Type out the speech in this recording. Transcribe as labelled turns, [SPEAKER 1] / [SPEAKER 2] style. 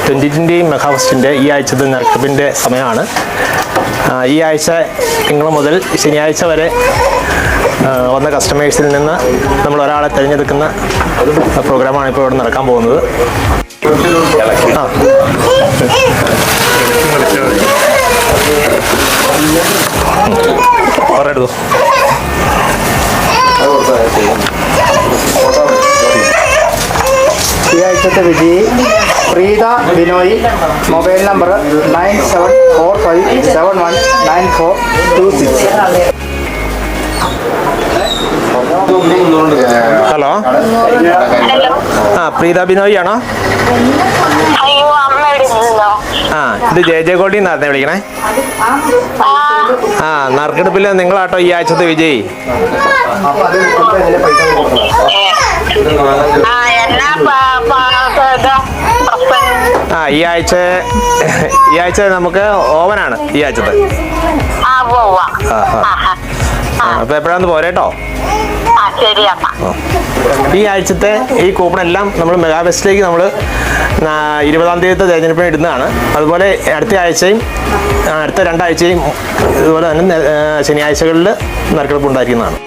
[SPEAKER 1] 2020 മെഗാഫെസ്റ്റിൻ്റെ ഈ ആഴ്ചത്തെ നറുക്കെടുപ്പിൻ്റെ സമയമാണ്. ഈ ആഴ്ച തിങ്കൾ മുതൽ ശനിയാഴ്ച വരെ വന്ന കസ്റ്റമേഴ്സിൽ നിന്ന് നമ്മൾ ഒരാളെ തിരഞ്ഞെടുക്കുന്ന പ്രോഗ്രാമാണ് ഇപ്പോൾ ഇവിടെ നടക്കാൻ പോകുന്നത്. പറയൂ.
[SPEAKER 2] ഈ ആഴ്ചത്തെ വിജയി Preetha Binoy. Mobile number 9745719426.
[SPEAKER 1] Hello, Preetha Binoy ആണോ? ഇത് JJ കോടി എന്നായിരുന്നു വിളിക്കണേ. നറുക്കെടുപ്പിൽ നിങ്ങളാട്ടോ ഈ ആഴ്ചത്തെ വിജയി. ഈ ആഴ്ച നമുക്ക് ഓവനാണ് ഈ ആഴ്ചത്തെ. അപ്പൊ എപ്പോഴാന്ന് പോരേട്ടോ. ഈ ആഴ്ചത്തെ ഈ കൂപ്പണെല്ലാം നമ്മൾ മെഗാഫെസ്റ്റിലേക്ക് നമ്മൾ 20-ാം തീയതിത്തെ തിരഞ്ഞെടുപ്പിന് ഇടുന്നതാണ്. അതുപോലെ അടുത്ത ആഴ്ചയും അടുത്ത 2 ആഴ്ചയും ഇതുപോലെ തന്നെ ശനിയാഴ്ചകളിൽ നറുക്കെടുപ്പ് ഉണ്ടായിരിക്കുന്നതാണ്.